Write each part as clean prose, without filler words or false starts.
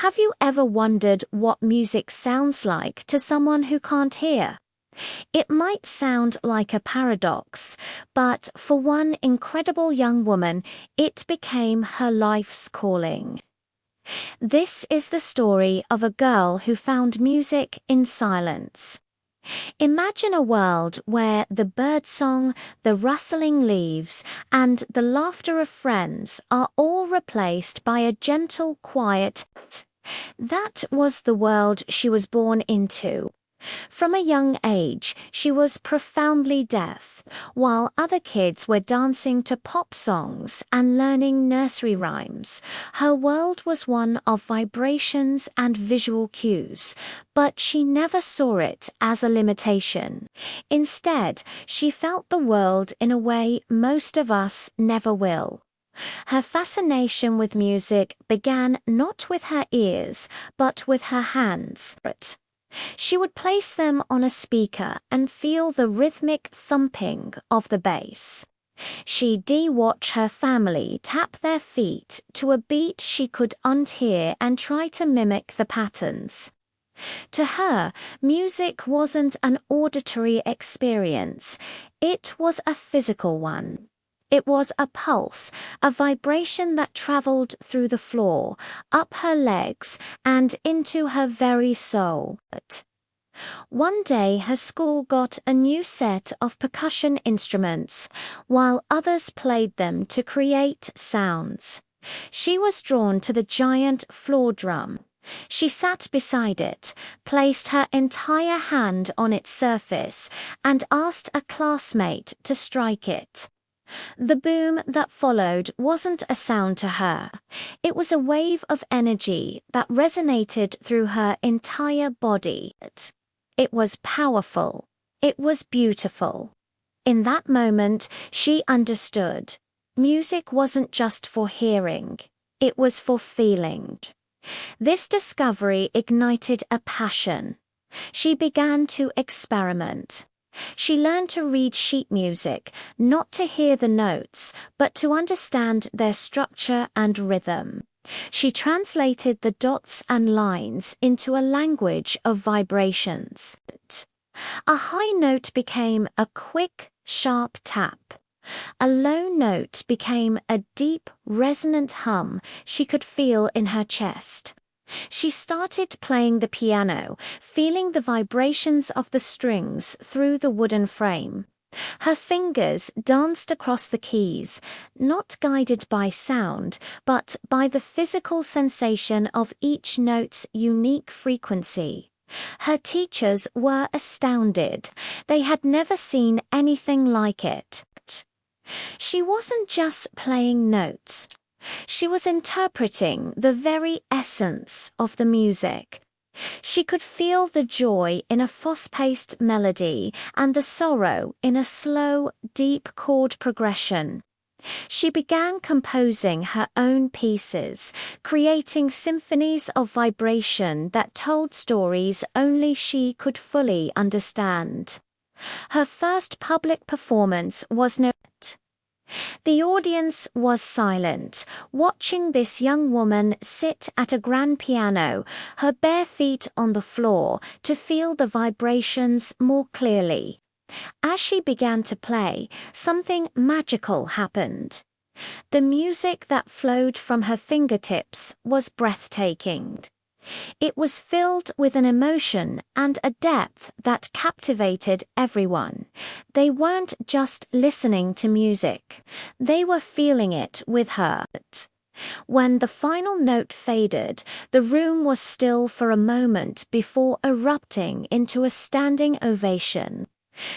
Have you ever wondered what music sounds like to someone who can't hear? It might sound like a paradox, but for one incredible young woman, it became her life's calling. This is the story of a girl who found music in silence. Imagine a world where the birdsong, the rustling leaves, and the laughter of friends are all replaced by a gentle quiet. That was the world she was born into. From a young age, she was profoundly deaf, while other kids were dancing to pop songs and learning nursery rhymes. Her world was one of vibrations and visual cues, but she never saw it as a limitation. Instead, she felt the world in a way most of us never will. Her fascination with music began not with her ears, but with her hands. She would place them on a speaker and feel the rhythmic thumping of the bass. She'd watch her family tap their feet to a beat she could unhear and try to mimic the patterns. To her, music wasn't an auditory experience, it was a physical one. It was a pulse, a vibration that traveled through the floor, up her legs, and into her very soul. One day her school got a new set of percussion instruments, while others played them to create sounds. She was drawn to the giant floor drum. She sat beside it, placed her entire hand on its surface, and asked a classmate to strike it. The boom that followed wasn't a sound to her. It was a wave of energy that resonated through her entire body. It was powerful. It was beautiful. In that moment, she understood. Music wasn't just for hearing. It was for feeling. This discovery ignited a passion. She began to experiment. She learned to read sheet music, not to hear the notes, but to understand their structure and rhythm. She translated the dots and lines into a language of vibrations. A high note became a quick, sharp tap. A low note became a deep, resonant hum she could feel in her chest. She started playing the piano, feeling the vibrations of the strings through the wooden frame. Her fingers danced across the keys, not guided by sound, but by the physical sensation of each note's unique frequency. Her teachers were astounded. They had never seen anything like it. She wasn't just playing notes. She was interpreting the very essence of the music. She could feel the joy in a fast-paced melody and the sorrow in a slow, deep chord progression. She began composing her own pieces, creating symphonies of vibration that told stories only she could fully understand. Her first public performance was The audience was silent, watching this young woman sit at a grand piano, her bare feet on the floor, to feel the vibrations more clearly. As she began to play, something magical happened. The music that flowed from her fingertips was breathtaking. It was filled with an emotion and a depth that captivated everyone. They weren't just listening to music, they were feeling it with her. When the final note faded, the room was still for a moment before erupting into a standing ovation.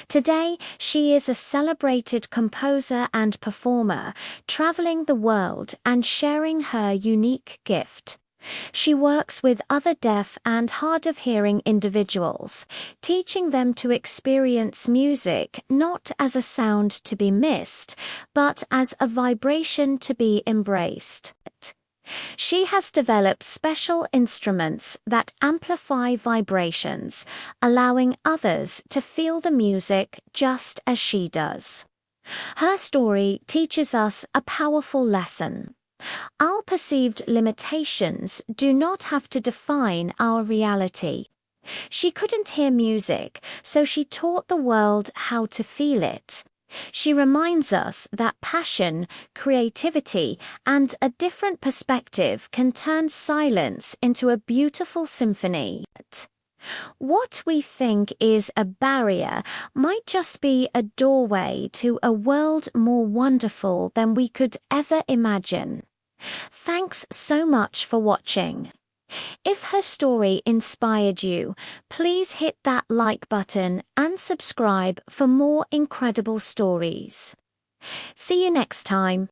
Today, she is a celebrated composer and performer, traveling the world and sharing her unique gift. She works with other deaf and hard-of-hearing individuals, teaching them to experience music not as a sound to be missed, but as a vibration to be embraced. She has developed special instruments that amplify vibrations, allowing others to feel the music just as she does. Her story teaches us a powerful lesson. Our perceived limitations do not have to define our reality. She couldn't hear music, so she taught the world how to feel it. She reminds us that passion, creativity, and a different perspective can turn silence into a beautiful symphony. What we think is a barrier might just be a doorway to a world more wonderful than we could ever imagine. Thanks so much for watching. If her story inspired you, please hit that like button and subscribe for more incredible stories. See you next time.